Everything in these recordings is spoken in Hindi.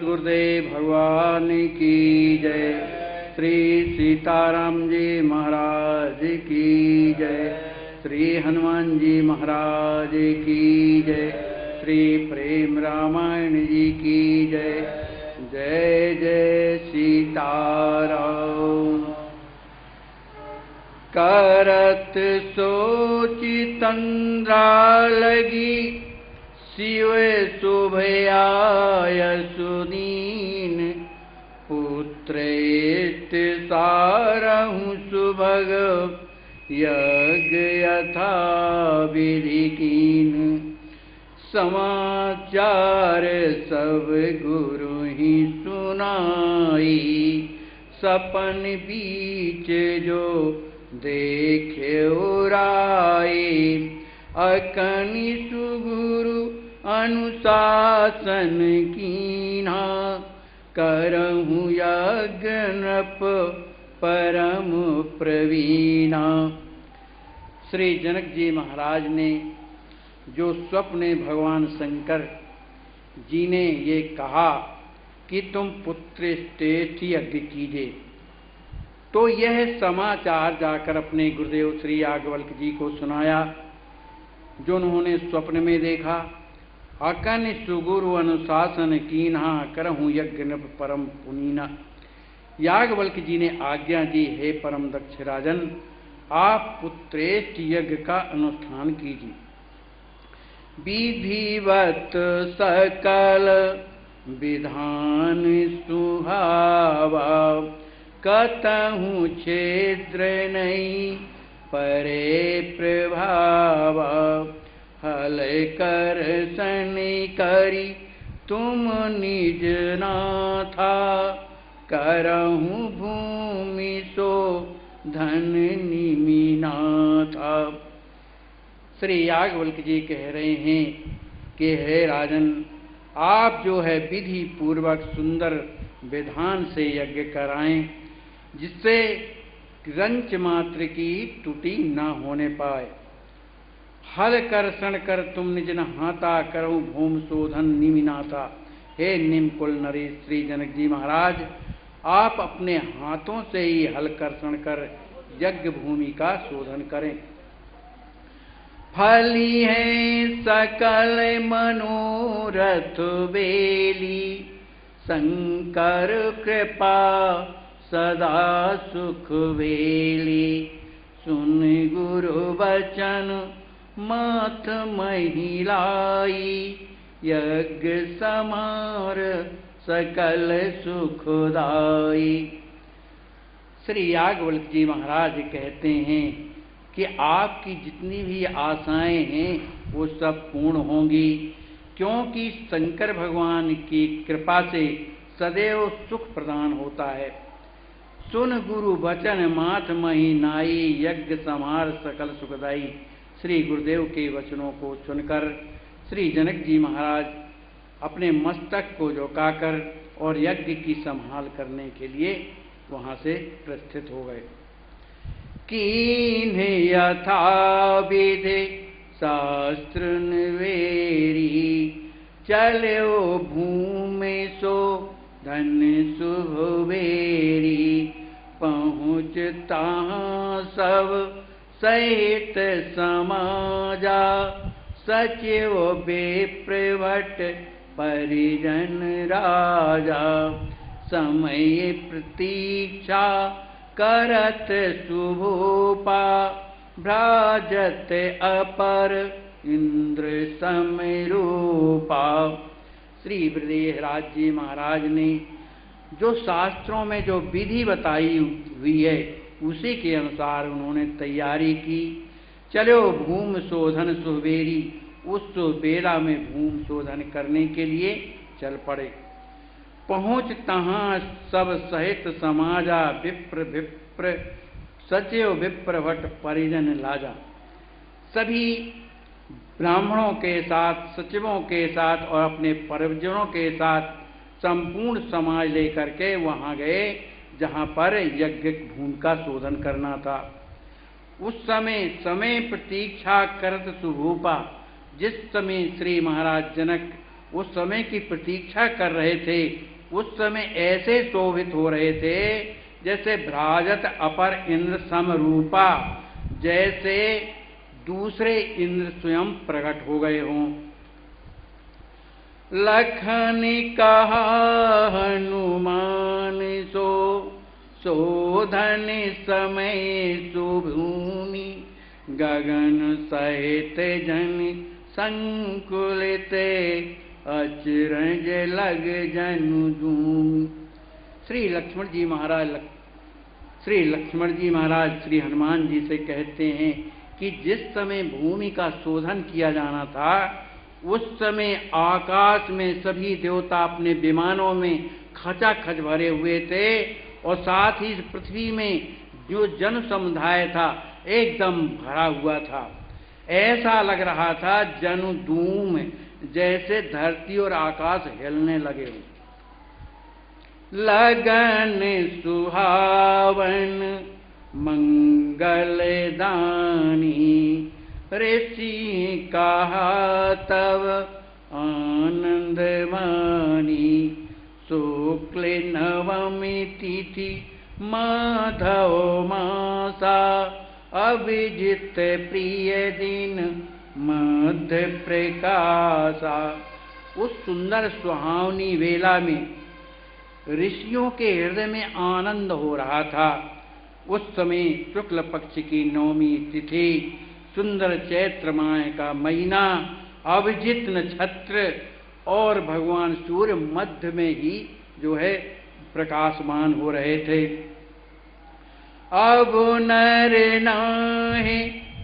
गुरुदेव भगवान की जय। श्री सीताराम जी महाराज की जय। श्री हनुमान जी महाराज की जय। श्री प्रेम रामायण जी की जय। जय जय सीताराम। करत सोचि तंद्रा लगी, शिव शुभयाय सुदीन। पुत्रेत सारहु सुभग, यज्ञ यथा विधि कीन। समाचार सब गुरु ही सुनाई, सपन बीच जो देखे उराई। अकनि सुगुरु अनुशासन कीन्हा, करहु यज्ञ नृप परम प्रवीणा। श्री जनक जी महाराज ने जो स्वप्न भगवान शंकर जी ने ये कहा कि तुम पुत्र श्रेष्ठ यज्ञ कीजिए, तो यह समाचार जाकर अपने गुरुदेव श्री याज्ञवल्क्य जी को सुनाया, जो उन्होंने स्वप्न में देखा। अकन सुगुरु अनुशासन कीन्हा, करहूँ यज्ञ नृप परम पुनीना। याज्ञवल्क्य जी ने आज्ञा दी, हे परम दक्ष राजन, आप पुत्रेष्ठ यज्ञ का अनुष्ठान कीजिए। विधिवत सकल विधान सुहावा, कतहु क्षेत्र नहीं परे प्रभावा। हल कर सनि करी तुम निज नाथा, करहु भूमि सो धन निमिनाथा। श्री याज्ञवल्क्य जी कह रहे हैं कि हे राजन, आप जो है विधि पूर्वक सुंदर विधान से यज्ञ कराएं, जिससे रंच मात्र की त्रुटि न होने पाए। हल कर्षण कर तुम निज हाथा, करहु भूम शोधन निमिनाथा। हे निमकुल नरेश श्री जनक जी महाराज, आप अपने हाथों से ही हल कर्षण कर यज्ञ भूमि का शोधन करें। फली है सकल मनोरथ बेली, शंकर कृपा सदा सुख वेली। सुन गुरु वचन माथ महिलाई, यज्ञ समार सकल सुखदाई। श्री याज्ञवल्क्य जी महाराज कहते हैं कि आपकी जितनी भी आशाएं हैं वो सब पूर्ण होंगी, क्योंकि शंकर भगवान की कृपा से सदैव सुख प्रदान होता है। सुन गुरु वचन माथ मही नाई, यज्ञ समार सकल सुखदाई। श्री गुरुदेव के वचनों को सुनकर श्री जनक जी महाराज अपने मस्तक को झुकाकर और यज्ञ की संभाल करने के लिए वहां से प्रस्थित हो गए। कीन्ह यथा विधि शास्त्र निवेरी, चलो भूमि सो धन शुभ बेरी। पहुँचता सब सहित समाजा, सचिव विप्रभट परिजन राजा। समय प्रतीक्षा करत शुभोपा, भ्राजत अपर इंद्र समरूपा। श्री बृहदेहराज जी महाराज ने जो शास्त्रों में जो विधि बताई हुई है, उसी के अनुसार उन्होंने तैयारी की। चलो भूम शोधन सुहबेरी, उस बेला में भूम शोधन करने के लिए चल पड़े। पहुँच तहाँ सब सहित समाजा, विप्र विप्र सचिव विप्रभट परिजन लाजा। सभी ब्राह्मणों के साथ, सचिवों के साथ और अपने परिजनों के साथ संपूर्ण समाज लेकर के वहां गए, जहां पर यज्ञ भूमि का शोधन करना था। उस समय प्रतीक्षा करत सुभूपा, जिस समय श्री महाराज जनक उस समय की प्रतीक्षा कर रहे थे, उस समय ऐसे शोभित हो रहे थे जैसे भ्राजत अपर इंद्र समरूपा, जैसे दूसरे इंद्र स्वयं प्रकट हो गए हों। लखन कहा हनुमान सो शोधन समय सुभूमि, गगन सहित जन संकुलित अचरज लग जनु धूमि। श्री लक्ष्मण जी महाराज श्री हनुमान जी से कहते हैं कि जिस समय भूमि का शोधन किया जाना था, उस समय आकाश में सभी देवता अपने विमानों में खचाखच भरे हुए थे और साथ ही पृथ्वी में जो जन समुदाय था एकदम भरा हुआ था। ऐसा लग रहा था जनु धूम, जैसे धरती और आकाश हिलने लगे हों। लगन सुहावन मंगल दानी, ऋषि कहा तब आनंद मानी, शुक्ल नवमी तिथि माधव मासा, अभिजित प्रिय दिन मध्य प्रकाशा। उस सुंदर सुहावनी वेला में ऋषियों के हृदय में आनंद हो रहा था। उस समय शुक्ल पक्ष की नवमी तिथि, सुंदर चैत्र माह का महीना, अभिजित नक्षत्र और भगवान सूर्य मध्य में ही जो है प्रकाशमान हो रहे थे। अब नर नाहि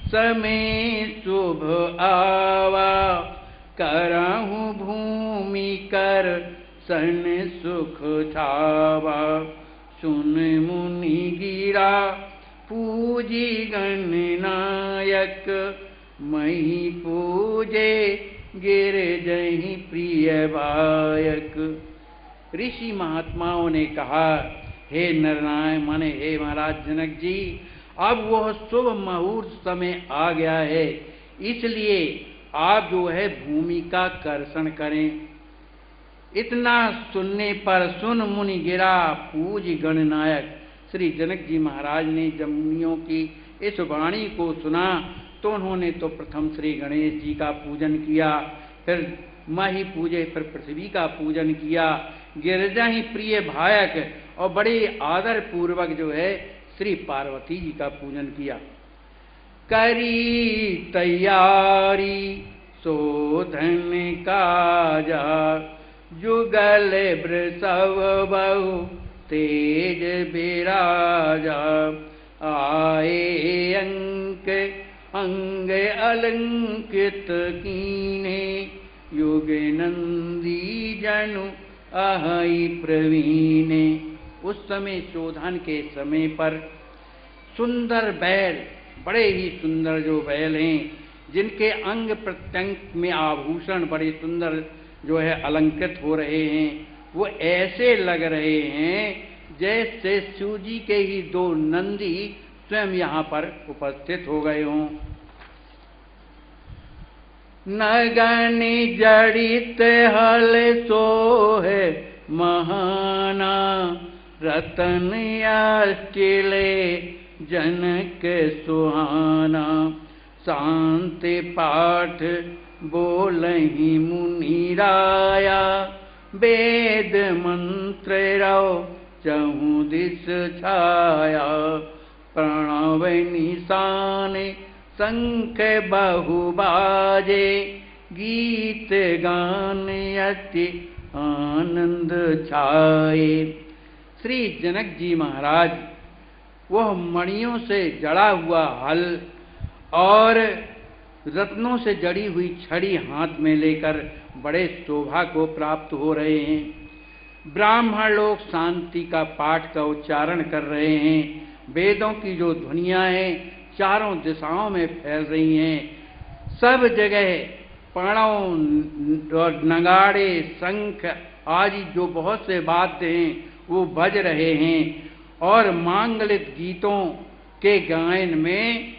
समय शुभ आवा, करहु भूमि कर सन सुख छावा, सुन मुनि गिरा पूजी गणनायक, मही पूजे गिर जही प्रिय बायक। ऋषि महात्माओं ने कहा, हे नरनारायण माने हे महाराज जनक जी, अब वह शुभ मुहूर्त समय आ गया है, इसलिए आप जो है भूमि का कर्षण करें। इतना सुनने पर सुन मुनि गिरा पूज गणनायक। श्री जनक जी महाराज ने जब मुनियों की इस वाणी को सुना तो उन्होंने तो प्रथम श्री गणेश जी का पूजन किया, फिर माही पूजे, फिर पृथ्वी का पूजन किया, गिरजा ही प्रिय भायक और बड़े आदर पूर्वक जो है श्री पार्वती जी का पूजन किया। करी तैयारी शोधन काजा, जुगल वृषभ बहु तेज बिराजा, आए अंक अंग अलंकृत कीने, युग नंदी जनु अहि प्रवीणे। उस समय शोधन के समय पर सुंदर बैल, बड़े ही सुंदर जो बैल हैं, जिनके अंग प्रत्यंग में आभूषण बड़े सुंदर जो है अलंकृत हो रहे हैं, वो ऐसे लग रहे हैं जैसे शिव जी के ही दो नंदी स्वयं यहाँ पर उपस्थित हो गए हों। नगनि जड़ित हल सोहे महाना, रतन अष्टिले जनक सुहाना, शांति पाठ बोलहि मुनि राया, वेद मंत्र रव चहु दिस छाया, प्रणव निशान शंख बहु बाजे, गीत गान अति आनंद छाए। श्री जनक जी महाराज वह मणियों से जड़ा हुआ हल और रत्नों से जड़ी हुई छड़ी हाथ में लेकर बड़े शोभा को प्राप्त हो रहे हैं। ब्राह्मण लोग शांति का पाठ का उच्चारण कर रहे हैं। वेदों की जो ध्वनियां हैं चारों दिशाओं में फैल रही हैं। सब जगह पणों और नगाड़े, शंख आदि जो बहुत से वाद्य हैं वो बज रहे हैं और मांगलिक गीतों के गायन में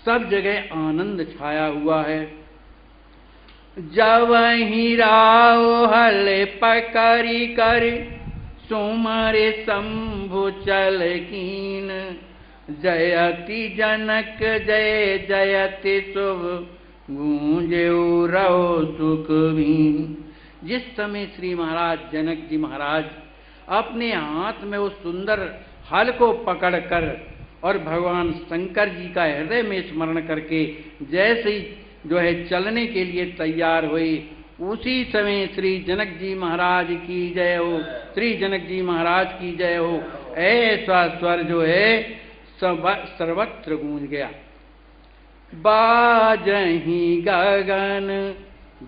सब जगह आनंद छाया हुआ है। जवहि राव हल पकड़ी कर सुमरे शंभु चल कीन। जयति जनक जय जयति शुभ गूंजे रहो सुख बीन। जिस समय श्री महाराज जनक जी महाराज अपने हाथ में उस सुंदर हल को पकड़कर और भगवान शंकर जी का हृदय में स्मरण करके जैसे ही जो है चलने के लिए तैयार हुए, उसी समय श्री जनक जी महाराज की जय हो, श्री जनक जी महाराज की जय हो, ऐसा स्वर जो है सर्वत्र गूंज गया। बाजहि गगन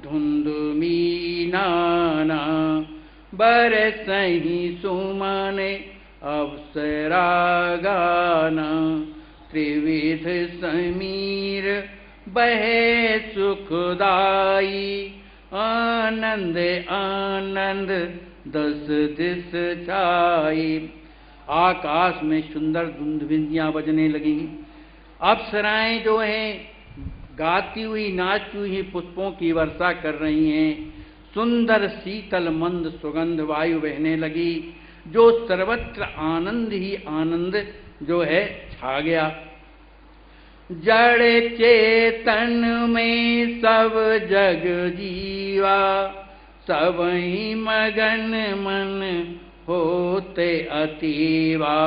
धुंधुमी नाना, बरसहि सुमन अवसरा गाना। त्रिविध समीर बहे सुखदाई, आनंद आनंद दस दिस छाई। आकाश में सुंदर धुंधुबिंदियां बजने लगी। अप्सराएं जो हैं गाती हुई नाचती हुई पुष्पों की वर्षा कर रही हैं। सुंदर शीतल मंद सुगंध वायु बहने लगी, जो सर्वत्र आनंद ही आनंद जो है छा गया। जड़ चेतन में सब जग जीवा, सब ही मगन मन होते अतीवा।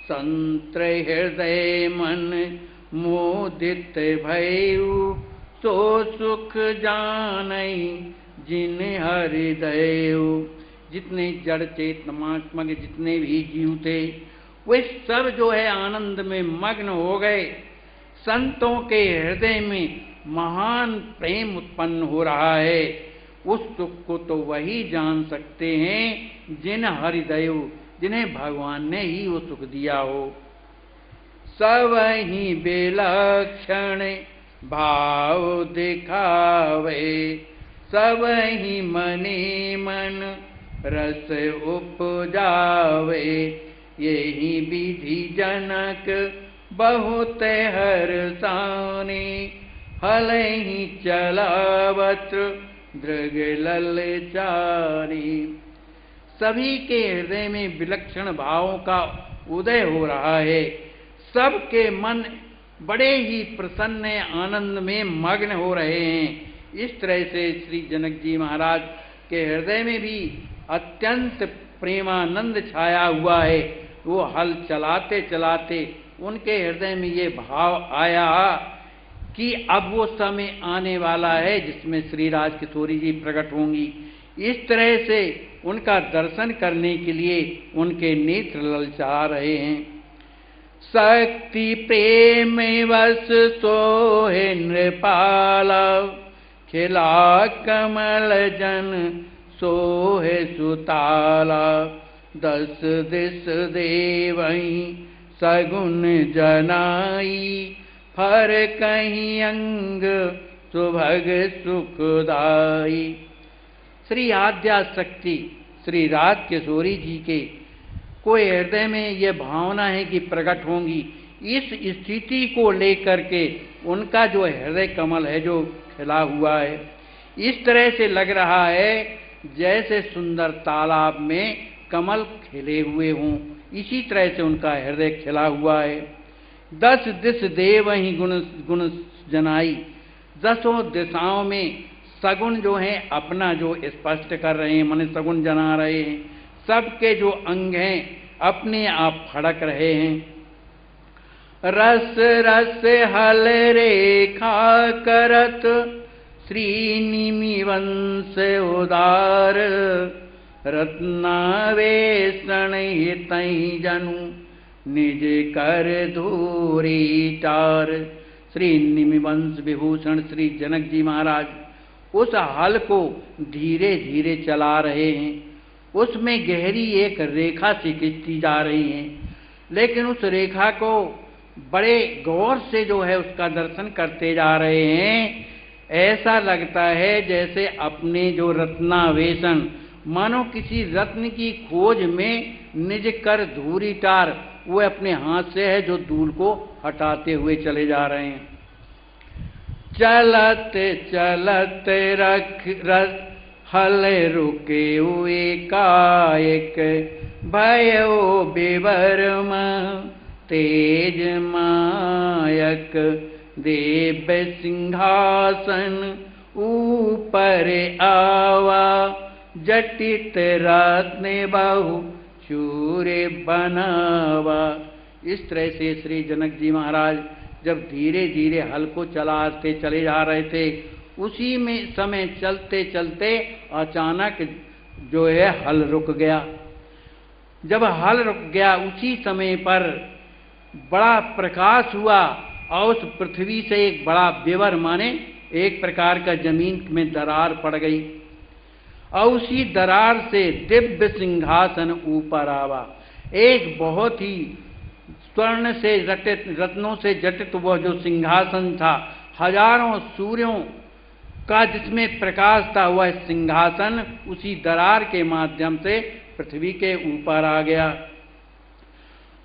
संत हृदय मन मोदित भयउ, सो सुख जानई जिन हृदयउ। जितने जड़ चेतनात्मक जितने भी जीव थे वे सब जो है आनंद में मग्न हो गए। संतों के हृदय में महान प्रेम उत्पन्न हो रहा है। उस सुख को तो वही जान सकते हैं जिन हृदयों, जिन्हें भगवान ने ही वो सुख दिया हो। सब ही विलक्षण भाव दिखावे, सब ही मने मन रस उपजावे। यही विधि जनक बहुत हर्षाने, हल ही चलावत दृग ललचारी। सभी के हृदय में विलक्षण भावों का उदय हो रहा है। सबके मन बड़े ही प्रसन्न आनंद में मग्न हो रहे हैं। इस तरह से श्री जनक जी महाराज के हृदय में भी अत्यंत प्रेमानंद छाया हुआ है। वो हल चलाते चलाते उनके हृदय में ये भाव आया कि अब वो समय आने वाला है जिसमें श्री राज किशोरी जी प्रकट होंगी। इस तरह से उनका दर्शन करने के लिए उनके नेत्र ललचा रहे हैं। शक्ति प्रेम वश सोहे नृपाला, खिला कमल जन सोहे सुताला। दस दिस देवई सगुन जनाई, फर कहीं अंग सुभग सुखदाई। श्री आद्या शक्ति श्री राज किशोरी जी के कोई हृदय में ये भावना है कि प्रकट होंगी। इस स्थिति को लेकर के उनका जो हृदय कमल है जो खिला हुआ है, इस तरह से लग रहा है जैसे सुंदर तालाब में कमल खिले हुए हों। इसी तरह से उनका हृदय खिला हुआ है। दस दिस देव ही गुण गुण जनाई, दसों दिशाओं में सगुण जो हैं अपना जो स्पष्ट कर रहे हैं, माने सगुण जना रहे हैं। सबके जो अंग हैं अपने आप फड़क रहे हैं। रस रस हल रेखा करत, श्रीनिमि वंश उदार। रत्नावेशण हितई जनु, निज कर धूरी टार। श्री निमि वंश विभूषण श्री जनक जी महाराज उस हल को धीरे धीरे चला रहे हैं। उसमें गहरी एक रेखा सी खींचती जा रही है, लेकिन उस रेखा को बड़े गौर से जो है उसका दर्शन करते जा रहे हैं। ऐसा लगता है जैसे अपने जो रत्नावेशन, मानो किसी रत्न की खोज में निज कर धूरी टार, वो अपने हाथ से है जो धूल को हटाते हुए चले जा रहे हैं। चलत चलत रथ हल रुके हुए कायक, भयो विवर्म तेज मायक, देव सिंहासन ऊपर आवा, जटित रत्न बहु चूरे बनावा। इस तरह से श्री जनक जी महाराज जब धीरे धीरे हल को चलाते चले जा रहे थे, उसी में समय चलते चलते अचानक जो है हल रुक गया। जब हल रुक गया उसी समय पर बड़ा प्रकाश हुआ और उस पृथ्वी से एक बड़ा विवर माने एक प्रकार का जमीन में दरार पड़ गई और उसी दरार से दिव्य सिंहासन ऊपर आवा। एक बहुत ही स्वर्ण से जटित रत्नों से जटित वह जो सिंहासन था, हजारों सूर्यों का जिसमें प्रकाश था, वह सिंहासन उसी दरार के माध्यम से पृथ्वी के ऊपर आ गया।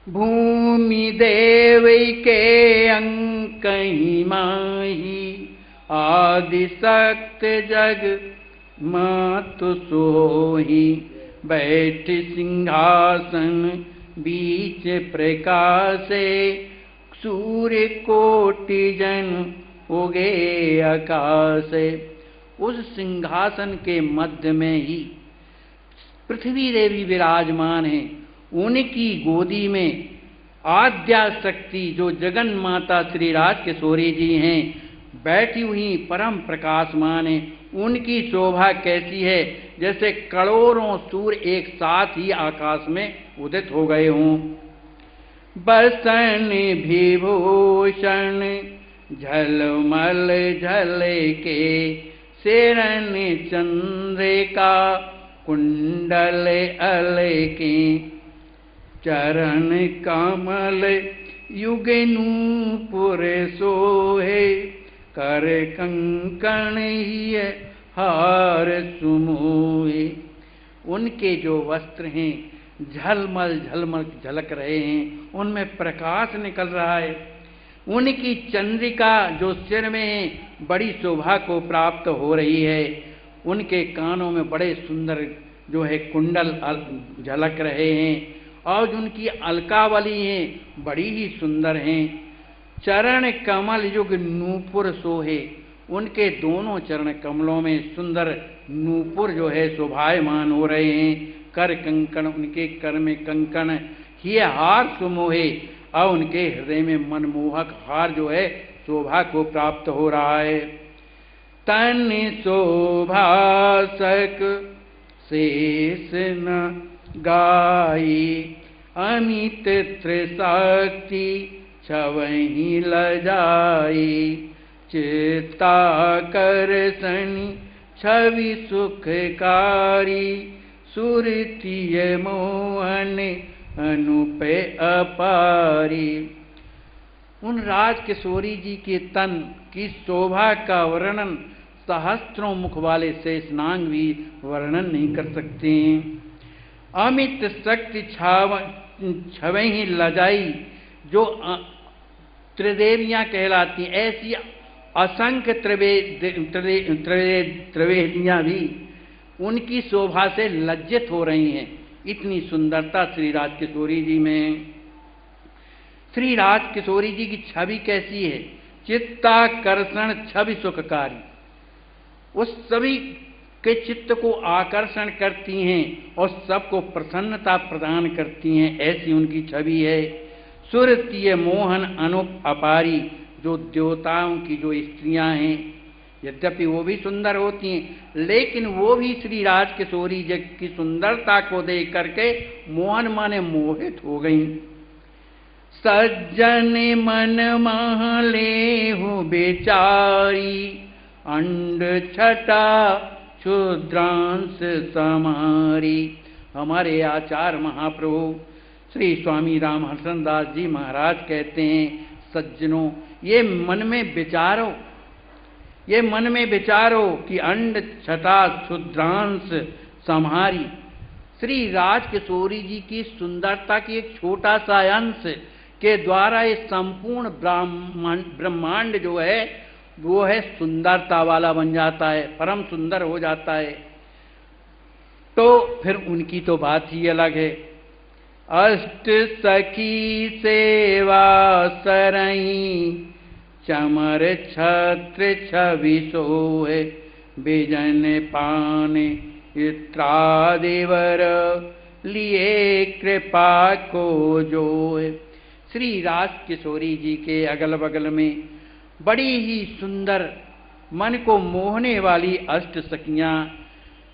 भूमि देवी के अंकहि माही, आदि सक्त जग मातु सोही, बैठ सिंहासन बीच प्रकाशे, सूर्य कोटि जन उगे आकाशे। उस सिंहासन के मध्य में ही पृथ्वी देवी विराजमान है। उनकी गोदी में आद्या शक्ति जो जगन माता श्री राज किशोरी जी हैं, बैठी हुई परम प्रकाशमान है। उनकी शोभा कैसी है, जैसे करोड़ों सूर्य एक साथ ही आकाश में उदित हो गए हों। बसन विभूषण झलमल झलके, सिरन चंद्रिका कुंडल अलके, चरण कमल युग नूपुर सोहे, कर कंकण ही हार सुमोहे। उनके जो वस्त्र हैं झलमल झलमल झलक रहे हैं, उनमें प्रकाश निकल रहा है। उनकी चंद्रिका जो सिर में बड़ी शोभा को प्राप्त हो रही है, उनके कानों में बड़े सुंदर जो है कुंडल झलक रहे हैं और जो उनकी अलकावली हैं बड़ी ही सुंदर हैं। चरण कमल युग नूपुर सोहे, उनके दोनों चरण कमलों में सुंदर नूपुर जो है शोभायमान हो रहे हैं। कर कंकण, उनके कर में कंकण ही हार सुमोहे और उनके हृदय में मनमोहक हार जो है शोभा को प्राप्त हो रहा है। तन शोभासक शेष न गाई, अमित त्रिशक्ति छवहि लजाई, चित्ताकर्षण छवि सुखकारी, सुरतीय मोहन अनुप अपारी। उन राज किशोरी जी के तन की शोभा का वर्णन सहस्त्रों मुख वाले शेषनाग भी वर्णन नहीं कर सकते हैं। अमित शक्ति छवहि लजाई, जो त्रिदेवियां कहलाती, ऐसी असंख्य त्रिवेदियां भी उनकी शोभा से लज्जित हो रही हैं। इतनी सुंदरता श्री राज किशोरी जी में। श्री राज किशोरी जी की छवि कैसी है, चित्ताकर्षण छवि सुखकारी, उस सभी के चित्त को आकर्षण करती हैं और सबको प्रसन्नता प्रदान करती हैं, ऐसी उनकी छवि है। सुरतीय मोहन अनुप अपारी, जो देवताओं की जो स्त्रियां हैं, यद्यपि वो भी सुंदर होती हैं, लेकिन वो भी श्री राज किशोरी जी की सुंदरता को देख करके मोहन माने मोहित हो गईं। सज्जन मन महले हूँ बेचारी, अंड छटा क्षुद्रांश समारी। हमारे आचार्य महाप्रभु श्री स्वामी रामहर्षण दास जी महाराज कहते हैं, सज्जनों ये मन में विचारो, ये मन में विचारो कि अंड छटा क्षुद्रांश समारी। श्री राज किशोरी जी की सुंदरता की एक छोटा सा अंश के द्वारा ये संपूर्ण ब्रह्मांड जो है वो है सुंदरता वाला बन जाता है, परम सुंदर हो जाता है। तो फिर उनकी तो बात ही अलग है। अष्ट सखी सेवा सरई चमर छत्र छवि सोए बिजन पान इत्रादिवर लिए कृपा को जोए। श्री राज किशोरी जी के अगल बगल में बड़ी ही सुंदर मन को मोहने वाली अष्ट सखियां,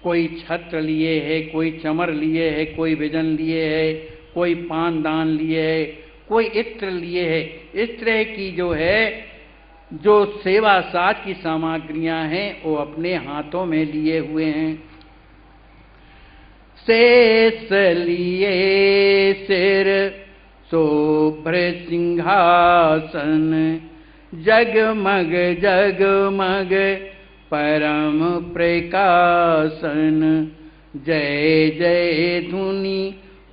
कोई छत्र लिए है, कोई चमर लिए है, कोई विजन लिए है, कोई पानदान लिए है, कोई इत्र लिए है। इस तरह की जो है जो सेवा साज की सामग्रियां हैं वो अपने हाथों में लिए हुए हैं। शेष लिए सिर शोभ्र सिंहासन जगमग जगमग परम प्रकाशन जय जय धुनि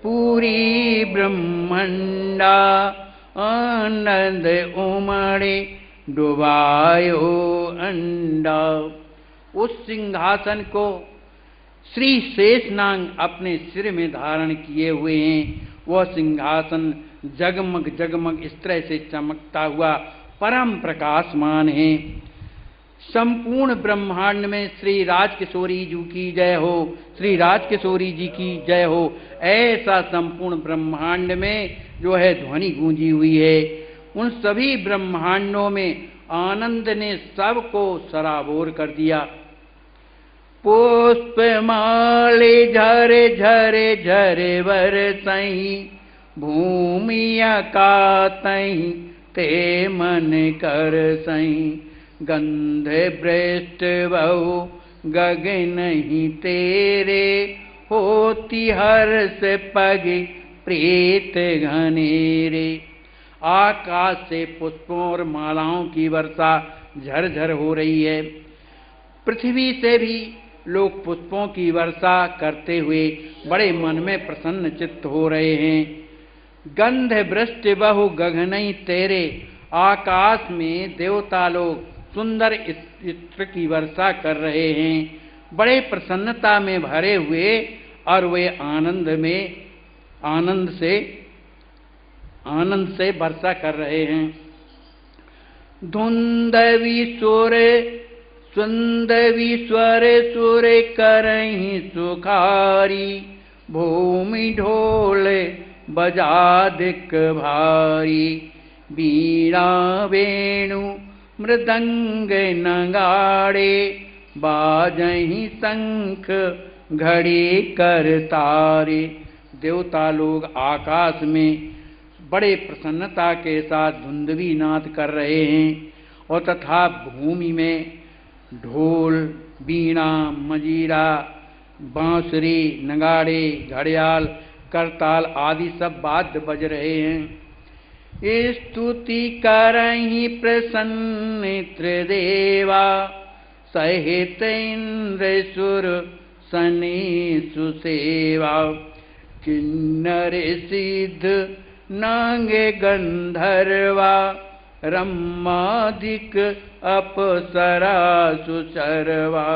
पूरी ब्रह्मंडा आनंद उमड़े डुबायो अंडा। उस सिंहासन को श्री शेषनाग अपने सिर में धारण किए हुए हैं। वह सिंहासन जगमग जगमग इस तरह से चमकता हुआ परम प्रकाशमान है। संपूर्ण ब्रह्मांड में श्री राजकिशोरी जी की जय हो, श्री राजकिशोरी जी की जय हो, ऐसा संपूर्ण ब्रह्मांड में जो है ध्वनि गूंजी हुई है। उन सभी ब्रह्मांडों में आनंद ने सबको सराबोर कर दिया। पुष्प माले झरे झरे झरे बरसई भूमि अकातई ते मन कर सई गंध भ्रष्ट बहु गगन ही तेरे होती हर्ष पग प्रीत घनेरे। आकाश से पुष्पों और मालाओं की वर्षा झरझर हो रही है। पृथ्वी से भी लोग पुष्पों की वर्षा करते हुए बड़े मन में प्रसन्न चित्त हो रहे हैं। गंध वृष्टि बहु गगनई तेरे, आकाश में देवता लोग सुंदर इत्र की वर्षा कर रहे हैं, बड़े प्रसन्नता में भरे हुए, और वे आनंद से वर्षा कर रहे हैं। धुंधवी स्वर सुर करही सुखारी भूमि ढोल बजादिक भारी बीणा वेणु मृदंग नगाड़े बाजही शंख घड़ी कर तारे। देवता लोग आकाश में बड़े प्रसन्नता के साथ धुंधवी नाद कर रहे हैं, और तथा भूमि में ढोल बीणा मजीरा बांसुरी नगाड़े घड़ियाल करताल आदि सब वाद्य बज रहे हैं। स्तुति करहि प्रसन्न त्रिदेवा सहित इंद्र सुर सनी सुसेवा किन्नर सिद्ध नांगे गंधर्वा रम्मादिक अप्सरा सुचरवा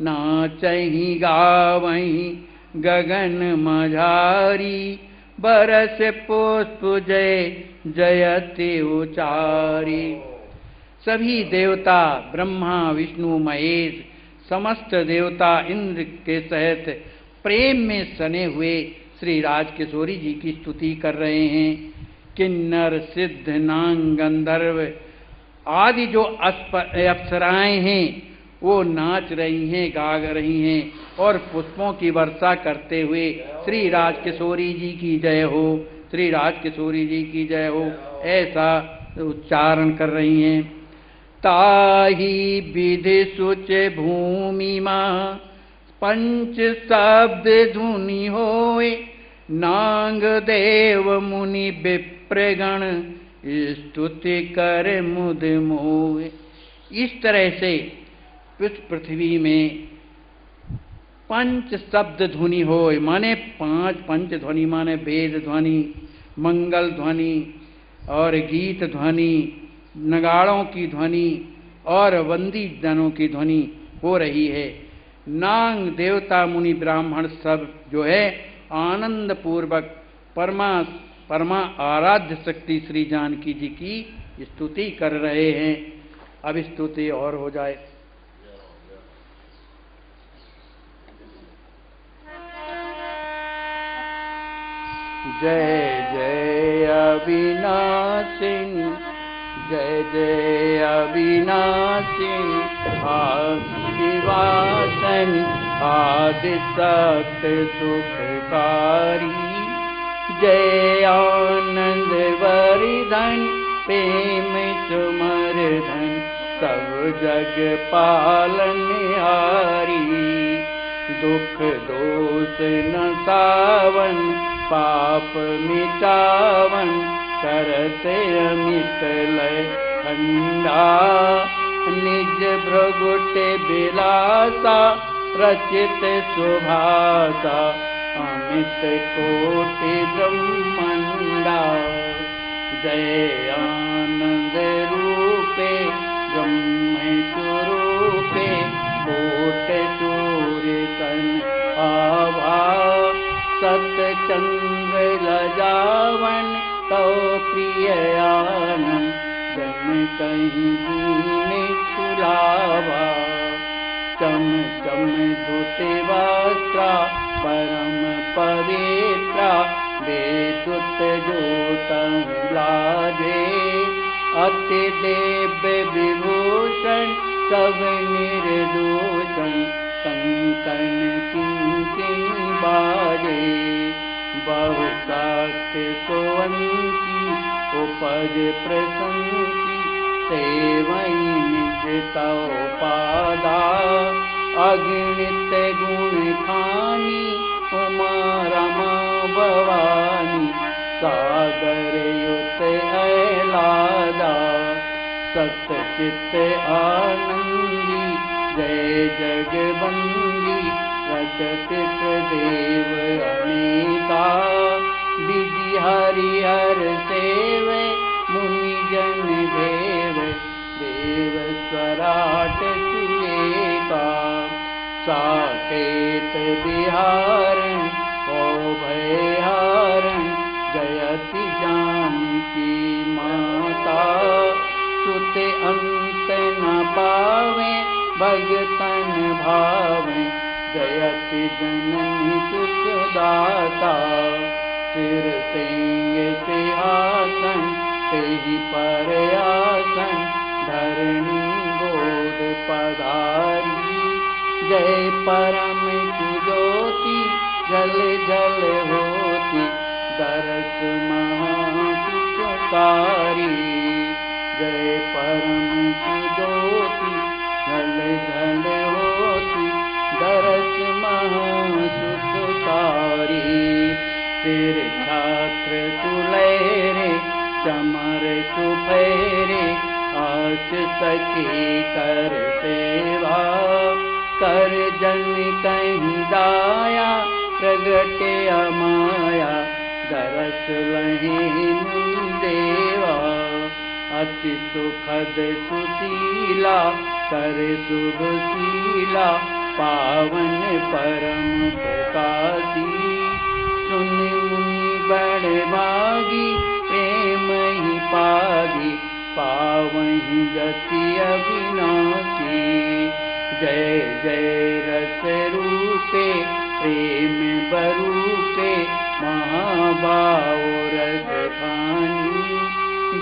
नाचहि गावहि गगन मझारी बरस पुष्प जय जयति उचारी। सभी देवता ब्रह्मा विष्णु महेश समस्त देवता इंद्र के सहित प्रेम में सने हुए श्री राजकिशोरी जी की स्तुति कर रहे हैं। किन्नर सिद्ध नाग गंधर्व आदि जो अप्सराएं हैं वो नाच रही हैं, गा रही हैं, और पुष्पों की वर्षा करते हुए श्री राजकिशोरी जी की जय हो, श्री राजकिशोरी जी की जय हो, ऐसा उच्चारण कर रही हैं। ताही विधि सुच भूमि मां पंच शब्द धुनि होए नांग देव मुनि विप्रगण स्तुति कर मुद मोए। इस तरह से पृथ्वी में पंच शब्द ध्वनि होए, माने पांच पंच ध्वनि माने वेद ध्वनि, मंगल ध्वनि और गीत ध्वनि, नगाड़ों की ध्वनि और वंदी जनों की ध्वनि हो रही है। नांग देवता मुनि ब्राह्मण सब जो है आनंद पूर्वक परमा आराध्य शक्ति श्री जानकी जी की स्तुति कर रहे हैं। अब स्तुति और हो जाए। जय जय अविनाशिनी, जय जय अविनाशिनी, आदिवासनी, आदिशक्ति सुखकारी। जय आनंद वरदान, प्रेम सुमरधन, सब जग पालनहारी। दुख दोष नसावन, पाप मिटावन, करते अमित लय खंडा। निज भ्रगुट बिलासा, रचित सुभाषा, अमित कोटि ब्रह्मांडा। जय आनंद रूपे, ब्रह्म स्वरूपे, कोट सूर्य सन आभा। सत चंद्र लजावन, तो प्रिय आनंद, जन कहीं दीने छुलावा। चम चम धुते वस्त्रा, परम पवित्रा, बेदुत जोतम लाजे। अति दिव्य विभूषण, सब निर्दूषण, कंकण किंकिण बाजे। बहुशाक्ति सोवंती, उपज प्रशंसी, सेवई निज तव पादा। अगणित गुण खानी, उमा रमा भवानी, सागर युत ऐलादा। सत चित्त आनंदी, जय जगबंदी, रचत देव अनेका। विधि हरिहर सेवे, मुनि जन देव, देव स्वराट सुएका। साकेत बिहारण, ओ भयहारण, जयति जानकी माता। सुते अंत न पावे, भगतन भावे, जयति जननी सुखदाता। सिर सिंह सिंहासन, तेहि पर आसन, धरणी गोद पधारी। जय परम सुज्योति, जल जल होती, दरस महासुखकारी। जय परम सुज्योति, जल जल होती, दरस महासुखकारी। सिर छात्र सुलहरे, चमर सुफेरे, आस सखी कर सेवा। कर जन कहीं दाया, प्रगटे अमाया, दरस लहे मुनि देवा। अति सुखद सुशीला, कर शुभ शीला, पावन परम प्रकाशी। सुन मुनि बड़ भागी, प्रेम ही पागी, पावहि गति अविनाशी। जय जय रस रूपे, प्रेम बरूपे, महाभाव रस खानी।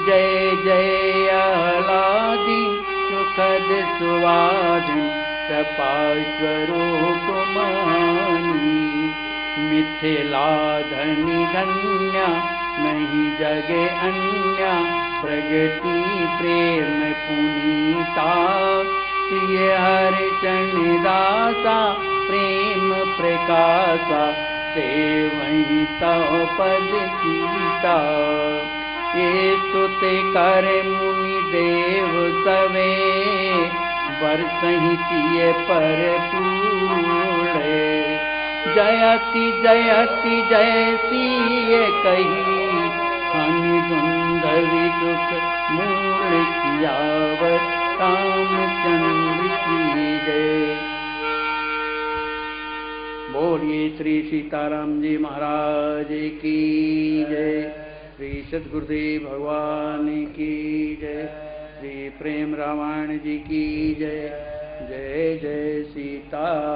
जय जय आह्लादी, सुखद सुवादिन, कृपा स्वरूप मानी। मिथिला धनी धन्या, नहीं जगे अन्या, प्रगति प्रेम पुनीता। सिय हरिचरण दासा, प्रेम प्रकाशा, सेवहि तव पद सीता। ये स्तुति कर मुनि देव सवे, बरसहि सिय पर पूरे। जयति जयति जय सिय कही, हानि दुंदवी दुख मूल सियावर रामचंद्र की जय। बोलिए श्री सीताराम जी महाराज की जय। श्री सद्गुरुदेव भगवान की जय। श्री प्रेम रामायण जी की जय। जय जय सीता।